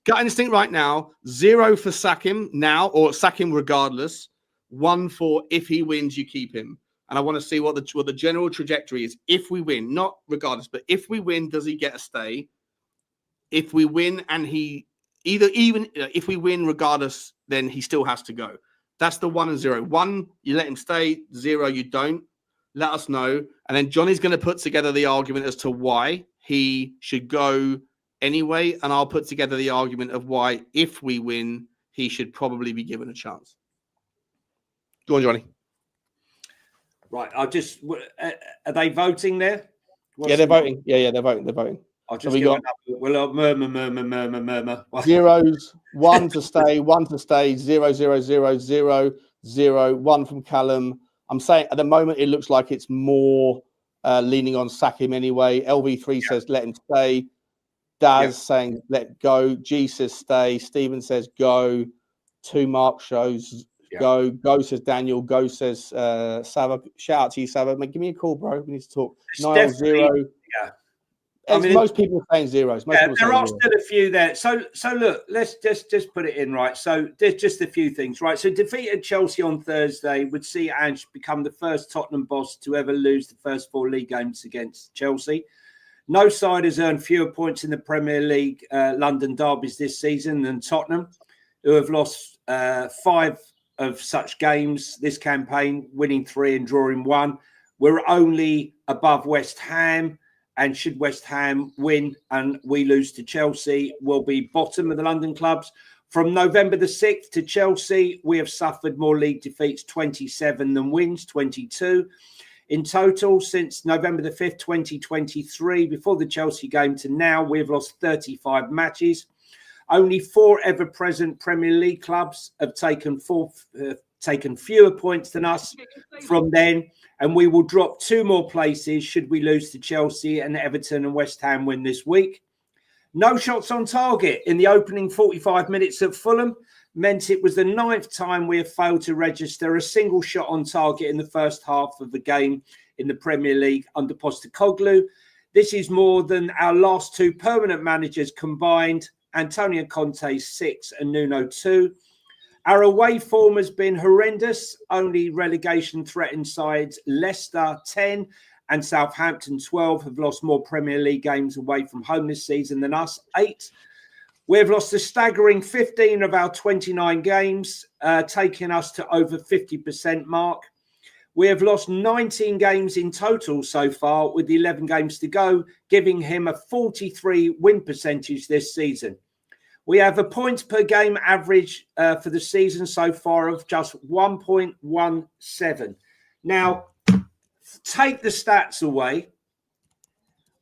gut instinct right now, 0 for sack him now or sack him regardless. 1 for if he wins, you keep him. And I want to see what the general trajectory is. If we win, not regardless, but if we win, does he get a stay? If we win and if we win regardless, then he still has to go. That's the 1 and 0. 1, you let him stay. 0, you don't. Let us know. And then Johnny's going to put together the argument as to why he should go anyway. And I'll put together the argument of why, if we win, he should probably be given a chance. Go on, Johnny. Right. Are they voting there? They're voting. Yeah, they're voting. I'll just murmur. 0s, 1 to stay, 1 to stay, 0, 0, 0, 0, 0, 1 from Callum. I'm saying at the moment it looks like it's more leaning on sack him anyway. LV3 says let him stay. Daz saying let go. G says stay. Stephen says go. 2 Mark shows go. Go says Daniel. Go says Sava. Shout out to you, Sava. Give me a call, bro. We need to talk. Niall 0. Yeah. Most people are saying 0s. There are still a few there. So look, let's just put it in, right? So there's just a few things, right? So defeated Chelsea on Thursday would see Ange become the first Tottenham boss to ever lose the first 4 league games against Chelsea. No side has earned fewer points in the Premier League London derbies this season than Tottenham, who have lost 5 of such games this campaign, winning 3 and drawing 1. We're only above West Ham. And should West Ham win and we lose to Chelsea, we'll be bottom of the London clubs. From November the 6th to Chelsea, we have suffered more league defeats, 27 than wins, 22. In total, since November the 5th, 2023, before the Chelsea game to now, we have lost 35 matches. Only 4 ever-present Premier League clubs have taken fewer points than us from then. And we will drop 2 more places should we lose to Chelsea and Everton and West Ham win this week. No shots on target in the opening 45 minutes at Fulham meant it was the 9th time we have failed to register a single shot on target in the first half of the game in the Premier League under Postecoglou. This is more than our last 2 permanent managers combined, Antonio Conte 6 and Nuno 2. Our away form has been horrendous. Only relegation-threatened sides Leicester 10 and Southampton 12 have lost more Premier League games away from home this season than us, 8. We have lost a staggering 15 of our 29 games, taking us to over 50% mark. We have lost 19 games in total so far, with 11 games to go, giving him a 43 win percentage this season. We have a points per game average for the season so far of just 1.17. Now, take the stats away.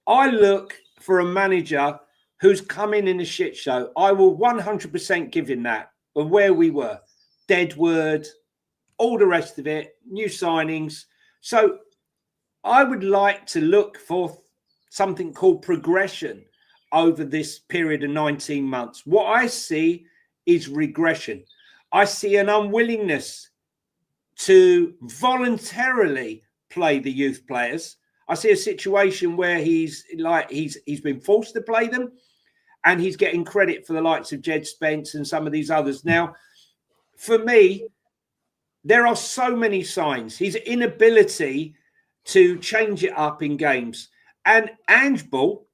I look for a manager who's come in a shit show. I will 100% give him that of where we were. Deadwood, all the rest of it, new signings. So I would like to look for something called progression over this period of 19 months. What I see is regression. I see an unwillingness to voluntarily play the youth players. I see a situation where he's been forced to play them, and he's getting credit for the likes of Jed Spence and some of these others. Now, for me, there are so many signs. His inability to change it up in games. And Ange Ball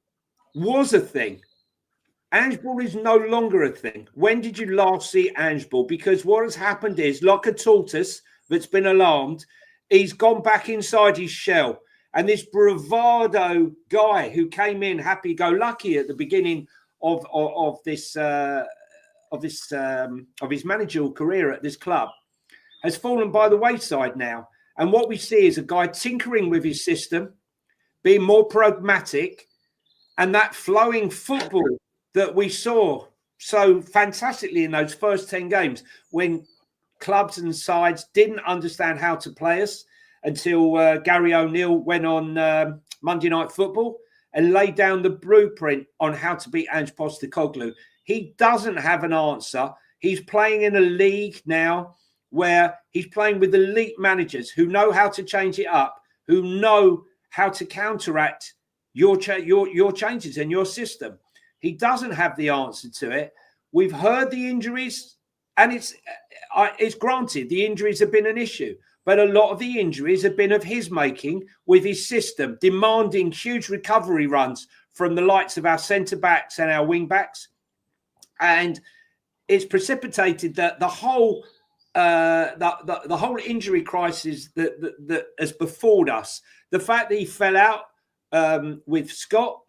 was a thing. Ange Ball is no longer a thing. When did you last see Ange Ball? Because what has happened is, like a tortoise that's been alarmed, he's gone back inside his shell. And this bravado guy who came in happy-go-lucky at the beginning of his managerial career at this club has fallen by the wayside now. And what we see is a guy tinkering with his system, being more pragmatic, and that flowing football that we saw so fantastically in those first 10 games when clubs and sides didn't understand how to play us until Gary O'Neill went on Monday Night Football and laid down the blueprint on how to beat Ange Postecoglou. He doesn't have an answer. He's playing in a league now where he's playing with elite managers who know how to change it up, who know how to counteract your changes in your system. He doesn't have the answer to it. we've heard the injuries, and it's granted the injuries have been an issue, but a lot of the injuries have been of his making, with his system demanding huge recovery runs from the likes of our centre backs and our wing backs, and it's precipitated that the whole injury crisis that has befalled us. The fact that he fell out with Scott,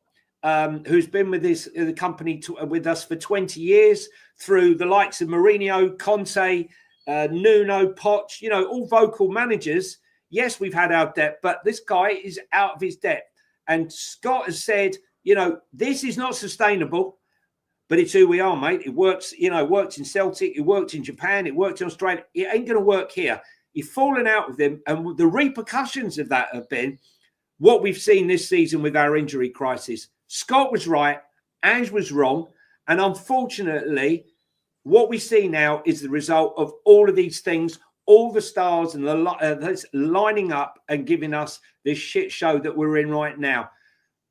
who's been with the company with us for 20 years, through the likes of Mourinho, Conte, Nuno, Poch, all vocal managers. Yes, we've had our depth, but this guy is out of his depth. And Scott has said, this is not sustainable, but it's who we are, mate. It works, it worked in Celtic, it worked in Japan, it worked in Australia. It ain't going to work here. You've fallen out with him. And the repercussions of that have been what we've seen this season with our injury crisis. Scott was right, Ange was wrong. And unfortunately, what we see now is the result of all of these things, all the stars and the lining up and giving us this shit show that we're in right now.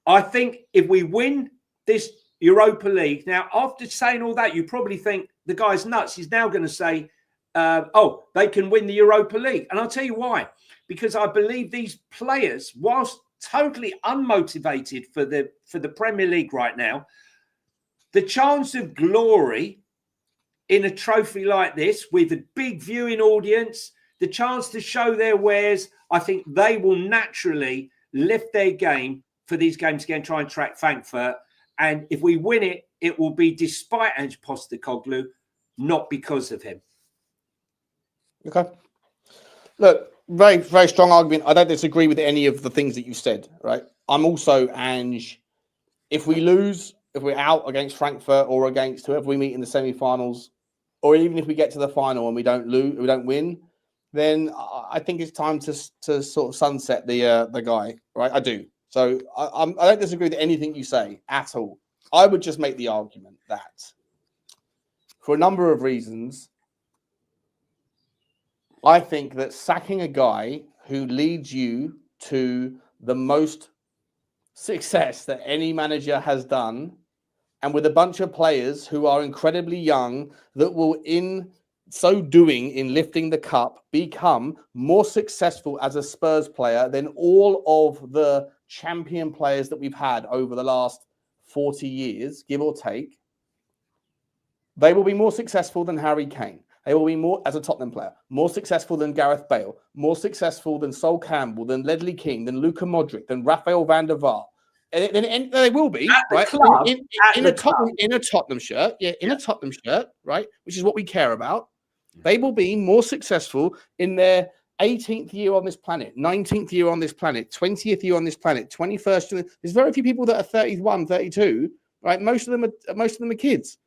I think if we win this Europa League, now, after saying all that, you probably think the guy's nuts. He's now going to say, they can win the Europa League. And I'll tell you why. Because I believe these players, whilst totally unmotivated for the Premier League right now, the chance of glory in a trophy like this with a big viewing audience, the chance to show their wares, I think they will naturally lift their game for these games again, try and track Frankfurt. And if we win it, it will be despite Ange Postecoglou, not because of him. Okay. Look, very, very strong argument. I don't disagree with any of the things that you said, right? I'm also Ange. If we lose, if we're out against Frankfurt or against whoever we meet in the semi-finals, or even if we get to the final and we don't win, then I think it's time to sort of sunset the guy, right? I do. So I don't disagree with anything you say at all. I would just make the argument that for a number of reasons, I think that sacking a guy who leads you to the most success that any manager has done, and with a bunch of players who are incredibly young, that will, in so doing, in lifting the cup, become more successful as a Spurs player than all of the champion players that we've had over the last 40 years, give or take. They will be more successful than Harry Kane. They will be more, as a Tottenham player, more successful than Gareth Bale, more successful than Sol Campbell, than Ledley King, than Luka Modric, than Rafael van der Vaart. And they will be, right? In a Tottenham shirt, a Tottenham shirt, right? Which is what we care about. They will be more successful in their 18th year on this planet, 19th year on this planet, 20th year on this planet, 21st. There's very few people that are 31, 32, right? Most of them are kids.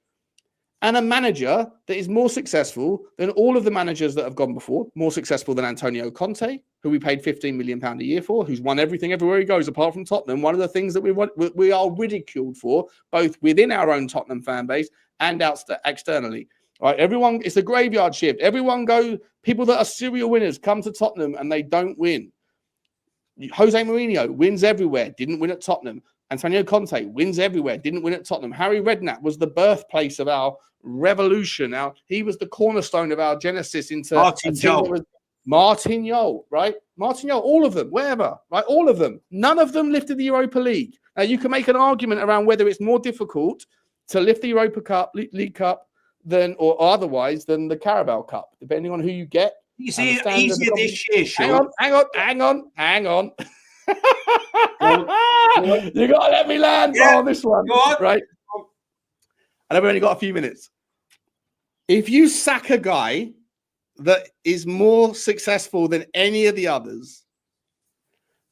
And a manager that is more successful than all of the managers that have gone before, more successful than Antonio Conte, who we paid £15 million a year for, who's won everything everywhere he goes, apart from Tottenham. One of the things that we are ridiculed for, both within our own Tottenham fan base and externally. All right, everyone, it's a graveyard shift. Everyone go, people that are serial winners come to Tottenham and they don't win. Jose Mourinho wins everywhere, didn't win at Tottenham. Antonio Conte wins everywhere, didn't win at Tottenham. Harry Redknapp was the birthplace of our revolution. He was the cornerstone of our genesis into Martin Jol, right? Martin Jol, all of them, wherever, right? All of them. None of them lifted the Europa League. Now, you can make an argument around whether it's more difficult to lift the Europa League Cup or otherwise than the Carabao Cup, depending on who you get. You see, easier this year, Sean. Hang on. You got to let me land on this one, right? And I've only got a few minutes. If you sack a guy that is more successful than any of the others,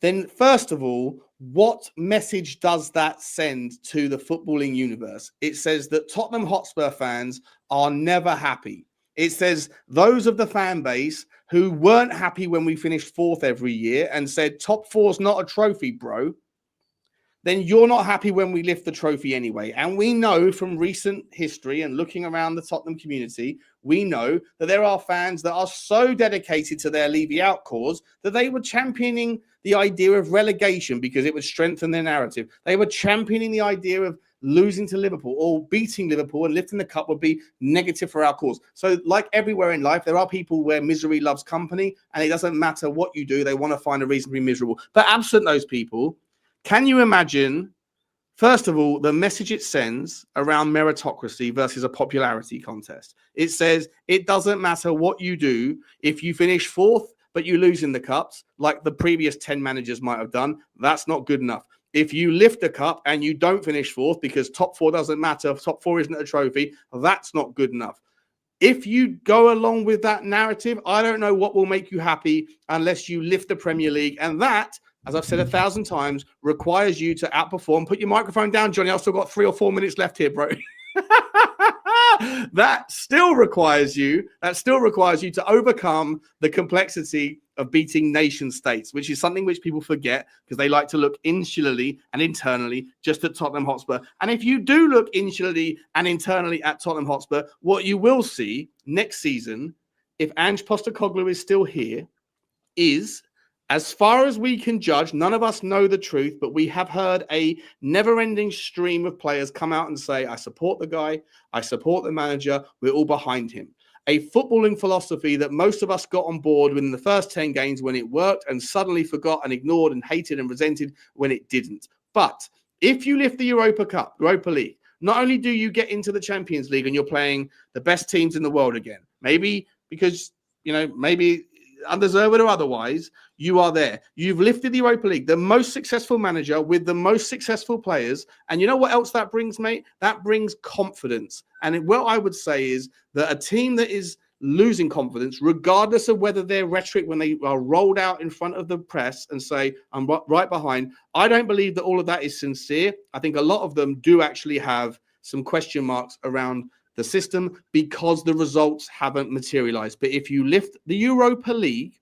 then first of all, what message does that send to the footballing universe? It says that Tottenham Hotspur fans are never happy. It says those of the fan base who weren't happy when we finished fourth every year and said top four's not a trophy, bro, then you're not happy when we lift the trophy anyway. And we know from recent history and looking around the Tottenham community, we know that there are fans that are so dedicated to their Levy out cause that they were championing the idea of relegation because it would strengthen their narrative. They were championing the idea of losing to Liverpool or beating Liverpool and lifting the cup would be negative for our cause. So like everywhere in life, there are people where misery loves company, and it doesn't matter what you do, they want to find a reason to be miserable. But absent those people, can you imagine, first of all, the message it sends around meritocracy versus a popularity contest? It says it doesn't matter what you do. If you finish fourth, but you lose in the cups, like the previous 10 managers might have done, that's not good enough. If you lift the cup and you don't finish fourth because top four doesn't matter, top four isn't a trophy, that's not good enough. If you go along with that narrative, I don't know what will make you happy unless you lift the Premier League. And that, as I've said 1,000 times, requires you to outperform. Put your microphone down, Johnny. I've still got 3 or 4 minutes left here, bro. That still requires you to overcome the complexity of beating nation states, which is something which people forget because they like to look insularly and internally just at Tottenham Hotspur. And if you do look insularly and internally at Tottenham Hotspur, what you will see next season, if Ange Postecoglou is still here, is, as far as we can judge, none of us know the truth, but we have heard a never-ending stream of players come out and say, I support the guy, I support the manager, we're all behind him. A footballing philosophy that most of us got on board within the first 10 games when it worked and suddenly forgot and ignored and hated and resented when it didn't. But if you lift the Europa League, not only do you get into the Champions League and you're playing the best teams in the world again, maybe because, maybe undeserved or otherwise, you are there. You've lifted the Europa League, the most successful manager with the most successful players. And you know what else that brings, mate? That brings confidence. And what I would say is that a team that is losing confidence, regardless of whether their rhetoric when they are rolled out in front of the press and say, I'm right behind, I don't believe that all of that is sincere. I think a lot of them do actually have some question marks around the system because the results haven't materialized. But if you lift the Europa League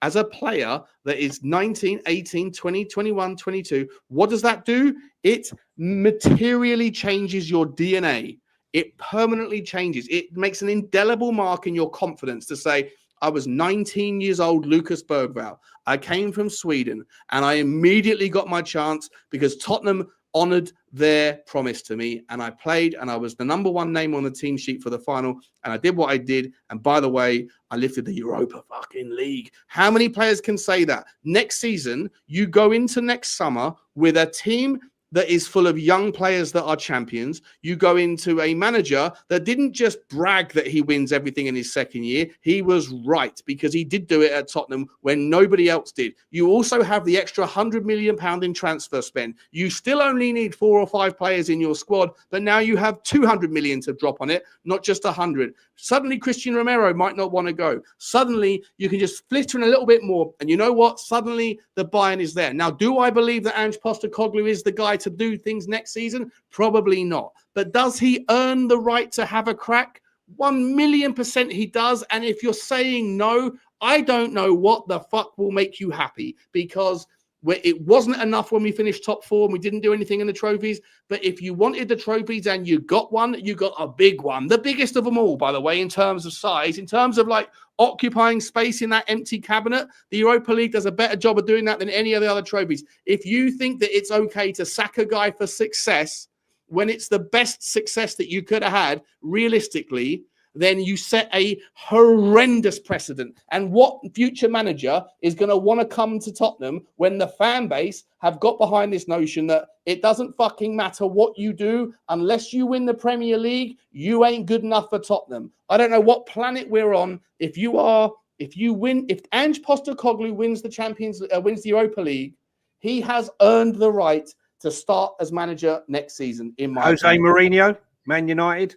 as a player that is 19, 18, 20, 21, 22, what does that do? It materially changes your DNA. It permanently changes. It makes an indelible mark in your confidence to say, I was 19 years old, Lucas Berghvall. I came from Sweden and I immediately got my chance because Tottenham honored their promise to me, and I played, and I was the number one name on the team sheet for the final, and I did what I did, and by the way, I lifted the Europa fucking League. How many players can say that? Next season, you go into next summer with a team that is full of young players that are champions. You go into a manager that didn't just brag that he wins everything in his second year. He was right because he did do it at Tottenham when nobody else did. You also have the extra £100 million in transfer spend. You still only need 4 or 5 players in your squad, but now you have 200 million to drop on it, not just 100. Suddenly, Christian Romero might not want to go. Suddenly, you can just flitter in a little bit more. And you know what? Suddenly, the buy-in is there. Now, do I believe that Ange Postecoglou is the guy to do things next season? Probably not. But does he earn the right to have a crack? 1,000,000% he does. And if you're saying no, I don't know what the fuck will make you happy, because it wasn't enough when we finished top 4 and we didn't do anything in the trophies. But if you wanted the trophies and you got one, you got a big one. The biggest of them all, by the way, in terms of size, in terms of like occupying space in that empty cabinet. The Europa League does a better job of doing that than any of the other trophies. If you think that it's okay to sack a guy for success when it's the best success that you could have had, realistically, then you set a horrendous precedent. And what future manager is going to want to come to Tottenham when the fan base have got behind this notion that it doesn't fucking matter what you do, unless you win the Premier League, you ain't good enough for Tottenham. I don't know what planet we're on. If Ange Postecoglou wins the Europa League, he has earned the right to start as manager next season. In my opinion. Mourinho, Man United.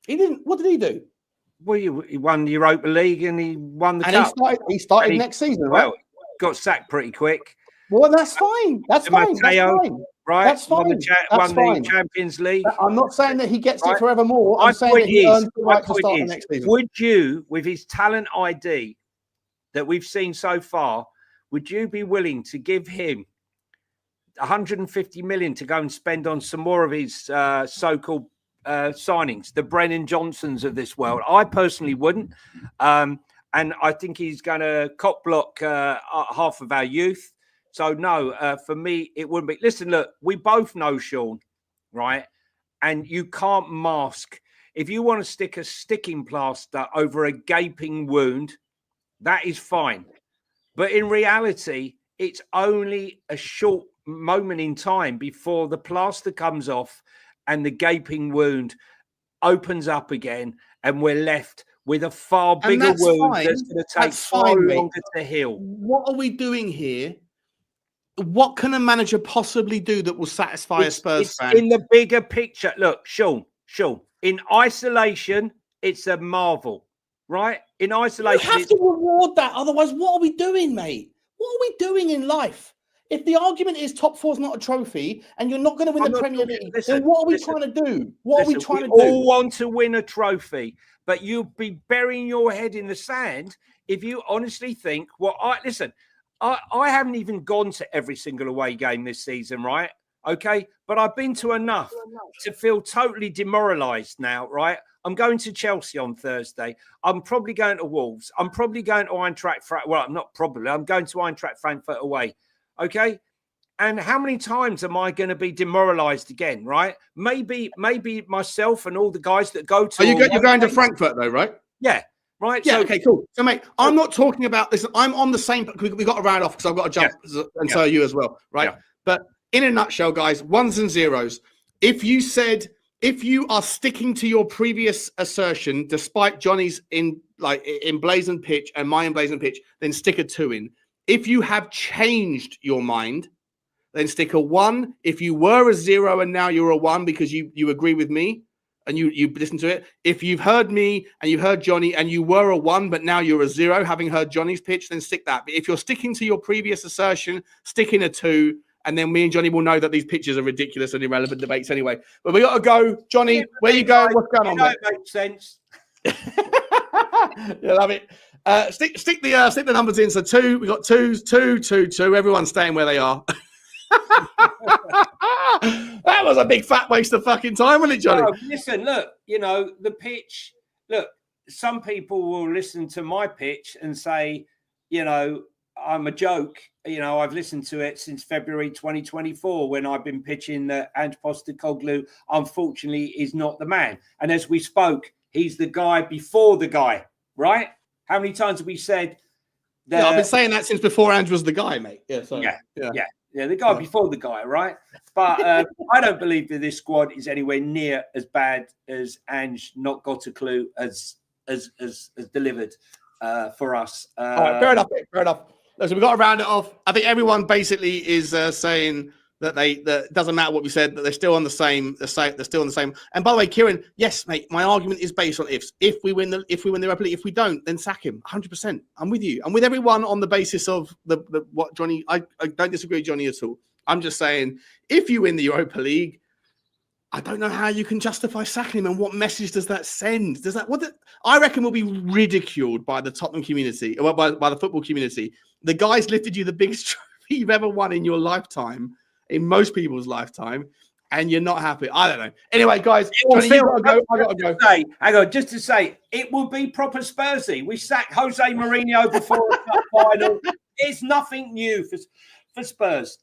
He didn't. What did he do? Well, he won the Europa League and he won the cup. He started next season, right? Well, got sacked pretty quick. Well, that's fine. That's fine. Mateo, that's fine. Right? That's fine. Won the Champions League. I'm not saying that he gets it forevermore. I'm saying that he earns the right to start the next season. Would you, with his talent ID that we've seen so far, would you be willing to give him 150 million to go and spend on some more of his so-called signings, the Brennan Johnsons of this world? I personally wouldn't. And I think he's going to cop block half of our youth. So, no, for me, it wouldn't be. Listen, look, we both know, Sean, right? And you can't mask. If you want to stick a sticking plaster over a gaping wound, that is fine. But in reality, it's only a short moment in time before the plaster comes off and the gaping wound opens up again, and we're left with a far bigger wound that's going to take far longer to heal. What are we doing here? What can a manager possibly do that will satisfy a Spurs fan? In the bigger picture, look, Sean, in isolation, it's a marvel, right? In isolation, you have to reward that. Otherwise, what are we doing, mate? What are we doing in life? If the argument is top four is not a trophy and you're not going to win the Premier League, then what are we trying to do? What are we trying to do? We all want to win a trophy, but you'll be burying your head in the sand if you honestly think, I haven't even gone to every single away game this season, right? Okay, but I've been to enough to feel totally demoralised now, right? I'm going to Chelsea on Thursday. I'm probably going to Wolves. I'm probably going to Eintracht Frankfurt. Well, I'm not probably. I'm going to Eintracht Frankfurt away. Okay. And how many times am I going to be demoralised again, right? Maybe myself and all the guys that go to... You're going to Frankfurt though, right? Yeah. Right. Yeah. Okay, cool. So, mate, I'm not talking about this. I'm on the same... We've got to round off because I've got to jump and so you as well, right? Yeah. But in a nutshell, guys, ones and zeros. If you are sticking to your previous assertion, despite Jonny's emblazoned pitch and my emblazoned pitch, then stick a 2 in. If you have changed your mind, then stick a 1. If you were a 0 and now you're a 1 because you agree with me and you listen to it. If you've heard me and you heard Jonny and you were a 1, but now you're a 0, having heard Jonny's pitch, then stick that. But if you're sticking to your previous assertion, stick in a 2. And then me and Jonny will know that these pitches are ridiculous and irrelevant debates anyway. But we got to go. Jonny, where you going? What's going on, mate? It makes sense. You love it. Stick the numbers in. So 2, we got 2s, 2, 2, 2. Everyone's staying where they are. That was a big fat waste of fucking time, wasn't it, Jonny? No, listen, look, the pitch. Look, some people will listen to my pitch and say, I'm a joke. I've listened to it since February 2024 when I've been pitching that Ange Postecoglou, unfortunately, is not the man. And as we spoke, he's the guy before the guy, right? How many times have we said that? Yeah, I've been saying that since before Ange was the guy, mate. Yeah, the guy before the guy, right? But I don't believe that this squad is anywhere near as bad as Ange not got a clue as delivered for us. All right, fair enough. So we've got to round it off. I think everyone basically is saying that it doesn't matter what we said, that they're still on the same. They're still on the same. And by the way, Kieran, yes, mate, my argument is based on ifs. If we win the Europa League, if we don't, then sack him. 100%. I'm with you. I'm with everyone on the basis of what Jonny. I don't disagree with Jonny at all. I'm just saying, if you win the Europa League, I don't know how you can justify sacking him, and what message does that send? I reckon we'll be ridiculed by the Tottenham community, or by the football community. The guy's lifted you the biggest trophy you've ever won in your lifetime, in most people's lifetime, and you're not happy. I don't know. Anyway, guys, Jonny, you gotta go. I gotta go. Hang on, just to say, it will be proper Spursy. We sacked Jose Mourinho before a cup final. It's nothing new for Spurs.